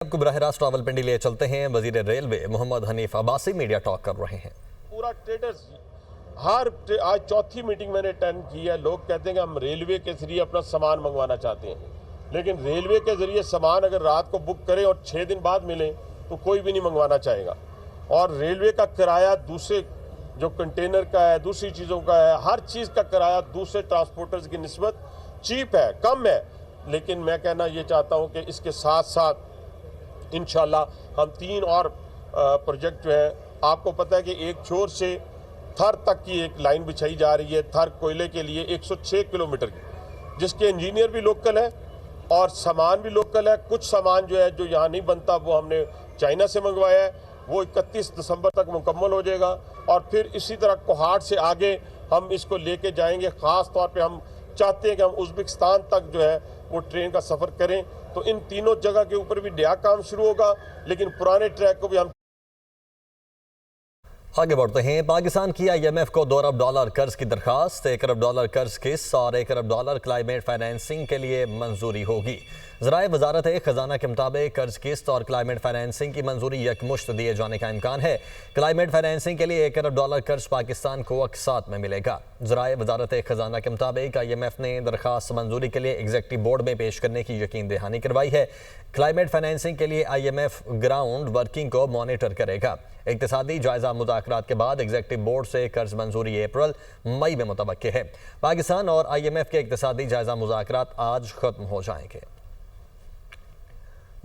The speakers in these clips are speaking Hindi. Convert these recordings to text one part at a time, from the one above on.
आपको बराह रास्त रावलपिंडी लिए चलते हैं। वजीर railway Mohammad Hanif Abbasi media talk कर रहे हैं। पूरा ट्रेडर्स आज चौथी मीटिंग मैंने अटेंड की है। लोग कहते हैं कि हम रेलवे के जरिए अपना सामान मंगवाना चाहते हैं, लेकिन रेलवे के जरिए सामान अगर रात को बुक करें और 6 दिन बाद मिले तो कोई भी नहीं मंगवाना चाहेगा। और रेलवे का किराया दूसरे जो कंटेनर का है, दूसरी चीज़ों का है, हर चीज़ का किराया दूसरे ट्रांसपोर्टर्स की निस्बत चीप है, कम है। लेकिन मैं कहना ये चाहता हूँ कि इसके साथ साथ इंशाल्लाह हम 3 और प्रोजेक्ट जो है, आपको पता है कि एक छोर से थर तक की एक लाइन बिछाई जा रही है, थर कोयले के लिए 106 किलोमीटर की, जिसके इंजीनियर भी लोकल है और सामान भी लोकल है। कुछ सामान जो है जो यहाँ नहीं बनता वो हमने चाइना से मंगवाया है, वो 31 दिसंबर तक मुकम्मल हो जाएगा। और फिर इसी तरह कोहाट से आगे हम इसको लेके जाएंगे। ख़ास तौर पे हम चाहते हैं कि हम उज़्बेकिस्तान तक जो है वो ट्रेन का सफ़र करें। तो इन तीनों जगह के ऊपर भी नया काम शुरू होगा, लेकिन पुराने ट्रैक को भी हम आगे बढ़ते हैं। पाकिस्तान की IMF को $2 अरब कर्ज की दरखास्त। $1 अरब कर्ज किस्त और $1 अरब क्लाइमेट फाइनेंसिंग के लिए मंजूरी होगी। ज़राए वजारत खजाना के मुताबिक कर्ज किस्त और क्लाइमेट फाइनेंसिंग की मंजूरी यकमुश्त दिए जाने का इम्कान है। क्लाइमेट फाइनेंसिंग के लिए $1 अरब कर्ज पाकिस्तान को अक़सात में मिलेगा। ज़राए वजारत खजाना के मुताबिक IMF ने दरखास्त मंजूरी के लिए एग्जीक्यूटिव बोर्ड में पेश करने की यकीन दहानी करवाई है। क्लाइमेट फाइनेंसिंग के लिए IMF ग्राउंड वर्किंग को मॉनिटर करेगा। इक़्तिसादी जायजा मुज़ाकरात के बाद एग्जीक्यूटिव बोर्ड से कर्ज मंजूरी अप्रैल मई में मुतवक्किल है। पाकिस्तान और IMF के इक़्तिसादी जायजा मुज़ाकरात आज खत्म हो जाएंगे।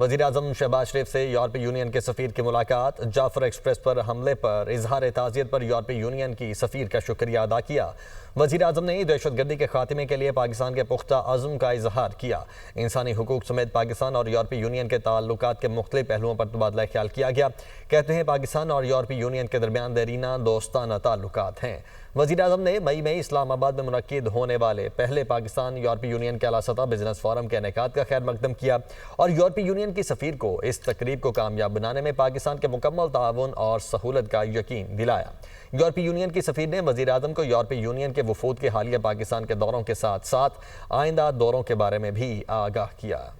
वज़ीर आज़म शहबाज शरीफ से यूरोपीय यूनियन के सफ़ीर की मुलाकात। जाफर एक्सप्रेस पर हमले पर इजहार ताज़ियत पर यूरोपीय यूनियन की सफ़ीर का शुक्रिया अदा किया। वज़ीर आज़म ने दहशतगर्दी के खात्मे के लिए पाकिस्तान के पुख्ता अज़्म का इजहार किया। इंसानी हुकूक समेत पाकिस्तान और यूरोपीय यूनियन के ताल्लुकात के मुख्तलिफ पहलुओं पर तबादला ख्याल किया गया। कहते हैं पाकिस्तान और यूरोपीय यूनियन के दरमियान देरीना दोस्ताना ताल्लुकात हैं। वज़ीर आज़म ने मई में इस्लामाबाद में मुनक्किद होने वाले पहले पाकिस्तान यूरोपीय यूनियन के आला सतह बिजनेस फोरम के इनेकाद का खैर मकदम किया और यूरोपीय यूनियन की सफ़ीर को इस तकरीब को कामयाब बनाने में पाकिस्तान के मुकम्मल ताउन और सहूलत का यकीन दिलाया। यूरोपीय यूनियन की सफ़ीर ने वज़ीर आज़म को यूरोपीय यूनियन के वफूद के हालिया पाकिस्तान के दौरों के साथ साथ आइंदा दौरों के बारे में भी आगाह किया।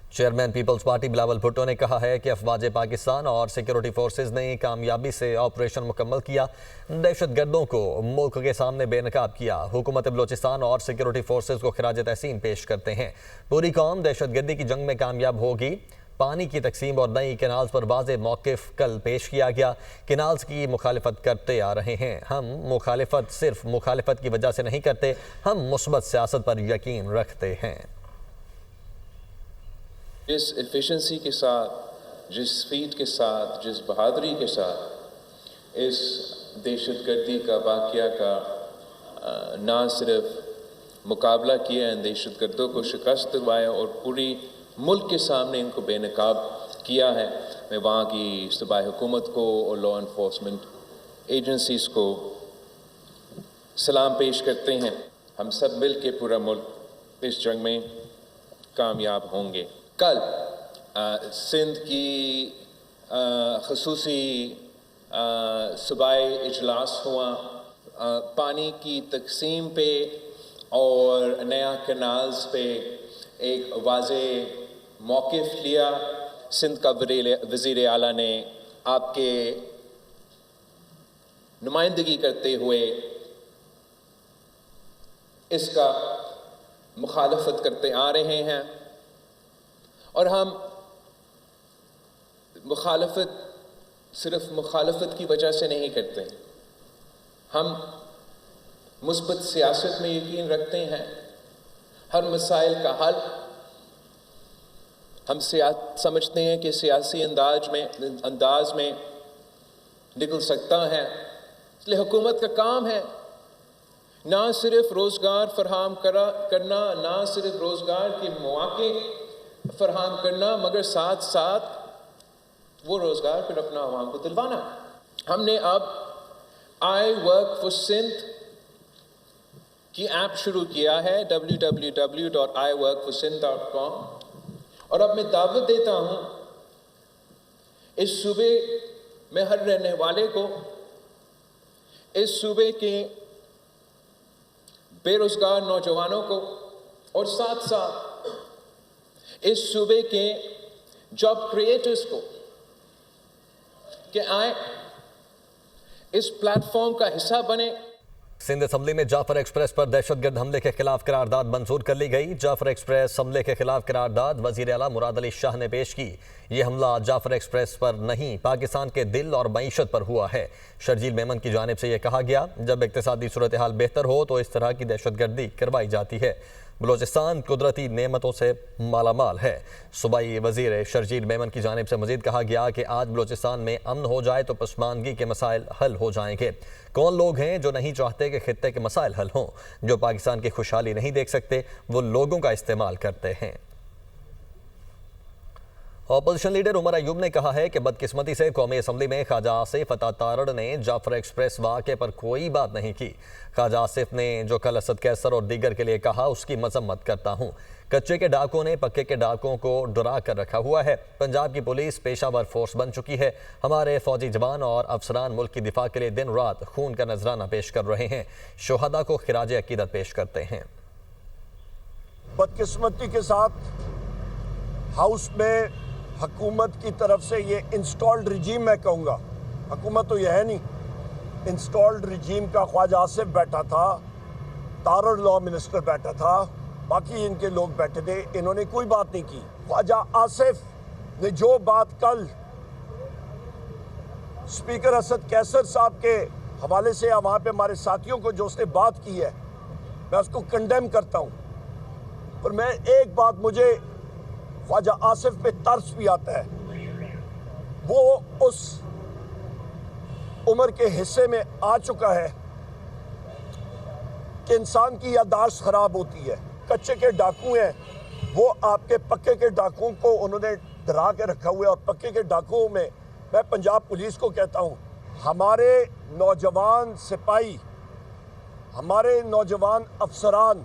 चेयरमैन पीपल्स पार्टी बिलावल भुट्टो ने कहा है कि अफवाज पाकिस्तान और सिक्योरिटी फोर्सेज ने कामयाबी से ऑपरेशन मुकम्मल किया, दहशतगर्दों को मुल्क के सामने बेनकाब किया। हुकूमत बलोचिस्तान और सिक्योरिटी फोर्सेज को खिराज तहसीन पेश करते हैं। पूरी कौम दहशतगर्दी की जंग में कामयाब होगी। पानी की तकसीम और नई कैनाल्स पर वाज़ेह मौक़िफ़ कल पेश किया गया। कैनाल्स की मुखालिफत करते आ रहे हैं। हम मुखालिफत सिर्फ मुखालिफत की वजह से नहीं करते, हम मुस्बत सियासत पर यकीन रखते हैं। जिस एफिशिएंसी के साथ, जिस स्पीड के साथ, जिस बहादुरी के साथ इस दहशतगर्दी का वाक़या का ना सिर्फ मुकाबला किया है, दहशतगर्दों को शिकस्त दिलवाया और पूरी मुल्क के सामने इनको बेनकाब किया है, मैं वहाँ की सूबाई हुकूमत को और लॉ इन्फोर्समेंट एजेंसीज़ को सलाम पेश करते हैं। हम सब मिल के पूरा मुल्क इस जंग में कामयाब होंगे। कल सिंध की खसूसी सूबाई इजलास हुआ, पानी की तकसीम पे और नया कैनाल्स पे एक वाज़ेह मौक़िफ़ लिया। सिंध का वज़ीर आला ने आपके नुमाइंदगी करते हुए इसका मुखालफत करते आ रहे हैं और हम मुखालफत सिर्फ मुखालफत की वजह से नहीं करते, हम मुस्बत सियासत में यकीन रखते हैं। हर मसाइल का हल हम समझते हैं कि सियासी अंदाज में निकल सकता है। इसलिए हुकूमत का काम है ना सिर्फ रोज़गार फराहम करना, ना सिर्फ रोज़गार के मौके फराहम करना, मगर साथ साथ वो रोज़गार फिर अपना आवाम को दिलवाना। हमने अब आई वर्क फॉर सिंध की ऐप शुरू किया है, www.iworkforsindh.com, और अब मैं दावत देता हूँ इस सूबे में हर रहने वाले को, इस सूबे के बेरोज़गार नौजवानों को और साथ साथ इस सूबे के जॉब क्रिएटर्स को कि आए इस प्लेटफॉर्म का हिस्सा बने। सिंध असम्बली में जाफर एक्सप्रेस पर दहशतगर्द हमले के खिलाफ करारदाद मंजूर कर ली गई। जाफर एक्सप्रेस हमले के खिलाफ करारदाद वजीर आला मुराद अली शाह ने पेश की। ये हमला जाफर एक्सप्रेस पर नहीं, पाकिस्तान के दिल और मईशत पर हुआ है। शर्जील मेमन की जानिब से यह कहा गया, जब इक्तिसादी सूरत हाल बेहतर हो तो इस तरह की दहशतगर्दी करवाई जाती है। बलोचिस्तान कुदरती नेमतों से मालामाल है। सूबाई वजीर शर्जील मेमन की जानिब से मजीद कहा गया कि आज बलोचिस्तान में अमन हो जाए तो पसमानगी के मसाइल हल हो जाएंगे। कौन लोग हैं जो नहीं चाहते कि खित्ते के मसाइल हल हों? जो पाकिस्तान की खुशहाली नहीं देख सकते, वो लोगों का इस्तेमाल करते हैं। अपोजिशन लीडर उमर अयूब ने कहा है कि बदकिस्मती से कौमी असम्बली में ख्वाजा आसिफ अता तारड़ ने जाफर एक्सप्रेस वाक़े पर कोई बात नहीं की। ख्वाजा आसिफ ने जो कल असद कैसर और दीगर के लिए कहा, उसकी मजम्मत करता हूँ। कच्चे के डाकुओं ने पक्के के डाकुओं को डरा कर रखा हुआ है। पंजाब की पुलिस पेशावर फोर्स बन चुकी है। हमारे फौजी जवान और अफसरान मुल्क की दिफा के लिए दिन रात खून का नजराना पेश कर रहे हैं। शोहदा को खिराज अकीदत पेश करते हैं। बदकिस्मती के साथ हाउस में हुकूमत की तरफ से ये इंस्टॉल्ड रिजीम, मैं कहूँगा हुकूमत तो यह है नहीं, इंस्टॉल्ड रिजीम का ख्वाजा आसिफ बैठा था, तारड़ लॉ मिनिस्टर बैठा था, बाकी इनके लोग बैठे थे, इन्होंने कोई बात नहीं की। ख्वाजा आसिफ ने जो बात कल स्पीकर असद कैसर साहब के हवाले से या वहाँ पे हमारे साथियों को जो उसने बात की है, मैं उसको कंडेम करता हूँ। पर मैं एक बात, मुझे ख्वाजा आसिफ पे तरस भी आता है। वो उस उम्र के हिस्से में आ चुका है कि इंसान की याददाश्त खराब होती है। कच्चे के डाकू हैं, वो आपके पक्के के डाकुओं को उन्होंने डरा के रखा हुआ है। और पक्के के डाकुओं में मैं पंजाब पुलिस को कहता हूँ, हमारे नौजवान सिपाही, हमारे नौजवान अफसरान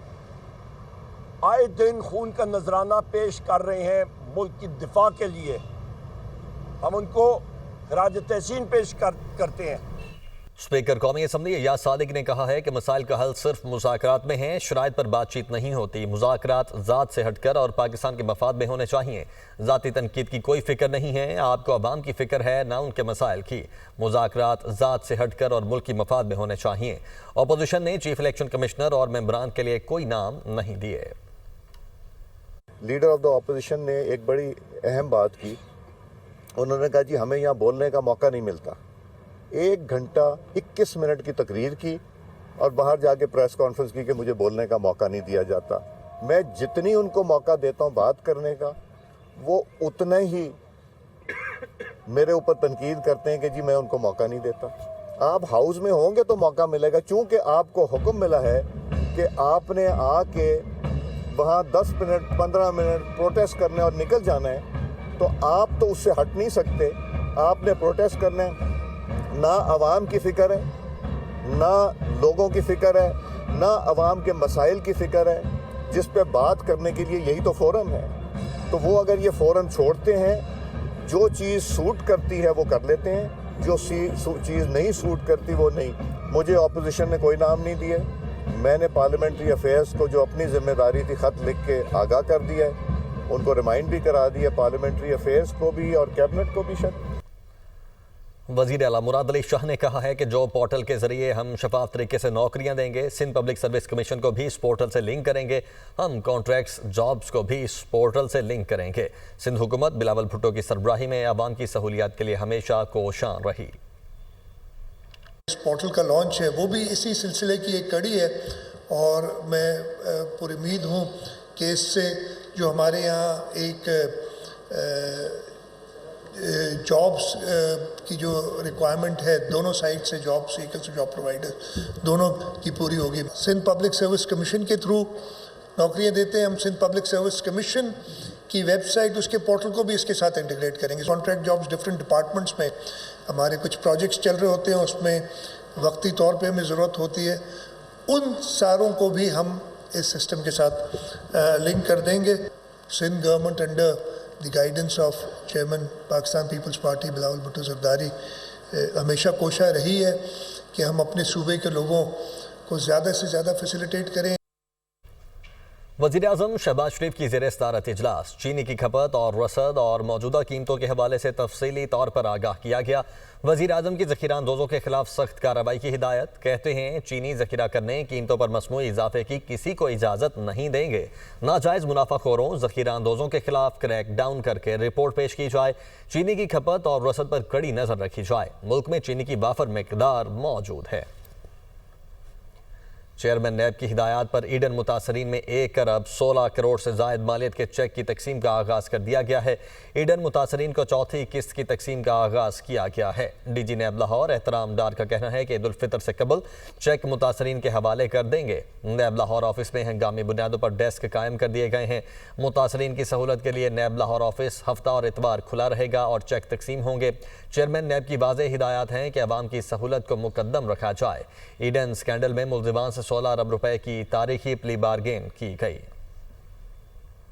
आए दिन खून का नजराना पेश कर रहे हैं मुल्क की दिफा के लिए। हम उनको खिराज तहसीन पेश करते हैं। स्पीकर कौमी असम्बली अय्याज सादिक ने कहा है कि मसाइल का हल सिर्फ मुज़ाकरात में है, शराइत पर बातचीत नहीं होती। मुज़ाकरात ज़ात से हटकर और पाकिस्तान के मफाद में होने चाहिए। ज़ाती तनकीद की कोई फिक्र नहीं है, आपको अवाम की फिक्र है, ना उनके मसाइल की। मुज़ाकरात ज़ात से हटकर और मुल्क की मफाद में होने चाहिए। अपोजिशन ने चीफ इलेक्शन कमिश्नर और मेंबरान के लिए कोई नाम नहीं दिए। लीडर ऑफ द ऑपोजिशन ने एक बड़ी अहम बात की। उन्होंने कहा जी हमें यहाँ बोलने का मौका नहीं मिलता। 1 घंटा 21 मिनट की तकरीर की और बाहर जाके प्रेस कॉन्फ्रेंस की कि मुझे बोलने का मौका नहीं दिया जाता। मैं जितनी उनको मौका देता हूँ बात करने का, वो उतना ही मेरे ऊपर तनकीद करते हैं कि जी मैं उनको मौका नहीं देता। आप हाउस में होंगे तो मौका मिलेगा, चूँकि आपको हुक्म मिला है कि आपने आके वहाँ 10 मिनट 15 मिनट प्रोटेस्ट करने और निकल जाना है, तो आप तो उससे हट नहीं सकते। आपने प्रोटेस्ट करना है। ना आवाम की फ़िक्र है, ना लोगों की फ़िक्र है, ना आवाम के मसाइल की फ़िक्र है, जिस पे बात करने के लिए यही तो फोरम है। तो वो अगर ये फोरम छोड़ते हैं, जो चीज़ सूट करती है वो कर लेते हैं, जो चीज़ नहीं सूट करती वो नहीं। मुझे ऑपोजिशन ने कोई नाम नहीं दिए। मैंने पार्लियामेंट्री अफेयर्स को जो अपनी जिम्मेदारी थी ख़त लिख के आगाह कर दिया है, उनको रिमाइंड भी करा दिया, पार्लियामेंट्री अफेयर्स को भी और कैबिनेट को भी। वज़ीर आला मुराद अली शाह ने कहा है कि जॉब पोर्टल के जरिए हम शफाफ तरीके से नौकरियां देंगे। सिंध पब्लिक सर्विस कमीशन को भी इस पोर्टल से लिंक करेंगे। हम कॉन्ट्रैक्ट्स जॉब्स को भी इस पोर्टल से लिंक करेंगे। सिंध हुकूमत बिलावल भुट्टो की सरबराही में आवाम की सहूलियात के लिए हमेशा कोशां रही। इस पोर्टल का लॉन्च है वो भी इसी सिलसिले की एक कड़ी है और मैं पूरी उम्मीद हूँ कि इससे जो हमारे यहाँ एक जॉब्स की जो रिक्वायरमेंट है, दोनों साइड से जॉब सीकर्स और जॉब प्रोवाइडर दोनों की पूरी होगी। सिंध पब्लिक सर्विस कमीशन के थ्रू नौकरियां देते हैं। हम सिंध पब्लिक सर्विस कमीशन की वेबसाइट, उसके पोर्टल को भी इसके साथ इंटीग्रेट करेंगे। कॉन्ट्रैक्ट जॉब्स डिफरेंट डिपार्टमेंट्स में हमारे कुछ प्रोजेक्ट्स चल रहे होते हैं, उसमें वक्ती तौर पे हमें ज़रूरत होती है, उन सारों को भी हम इस सिस्टम के साथ लिंक कर देंगे। Sindh government under the guidance of chairman Pakistan Peoples Party Bilawal Bhutto Zardari हमेशा कोशिश रही है कि हम अपने सूबे के लोगों को ज़्यादा से ज़्यादा फैसिलिटेट करें। वज़ीर-ए-आज़म शहबाज शरीफ की ज़ेर सदारत इजलास चीनी की खपत और रसद और मौजूदा कीमतों के हवाले से तफसीली तौर पर आगाह किया गया। वज़ीर-ए-आज़म की ज़ख़ीरा अंदोज़ों के खिलाफ सख्त कार्रवाई की हिदायत। कहते हैं चीनी ज़ख़ीरा करने, कीमतों पर मसनूई इजाफे की किसी को इजाज़त नहीं देंगे। नाजायज़ मुनाफाखोरों, ज़ख़ीरा अंदोज़ों के खिलाफ क्रैक डाउन करके रिपोर्ट पेश की जाए। चीनी की खपत और रसद पर कड़ी नज़र रखी जाए। मुल्क में चीनी की वाफर मिकदार मौजूद है। चेयरमैन नैब की हिदायत पर ईडन मुतासरीन में 1 अरब 16 करोड़ से जायद मालियत के चेक की तकसीम का आगाज़ कर दिया गया है। ईडन मुतासरीन को चौथी किस्त की तकसीम का आगाज़ किया गया है। डीजी नैब लाहौर एहतराम डार का कहना है कि ईद उल फितर से कबल चेक मुतासरीन के हवाले कर देंगे। नैब लाहौर ऑफिस में हंगामी बुनियादों पर डेस्क कायम कर दिए गए हैं। मुतासरीन की सहूलत के लिए नैब लाहौर ऑफिस हफ्ता और इतवार खुला रहेगा और चेक तकसीम होंगे। चेयरमैन नैब की वाज़ेह हिदायत हैं कि अवाम की सहूलत को मुकद्दम रखा जाए। ईडन स्कैंडल में मुल्ज़िमान से 16 अरब रुपए की तारीखी प्ली बारगेन की गई।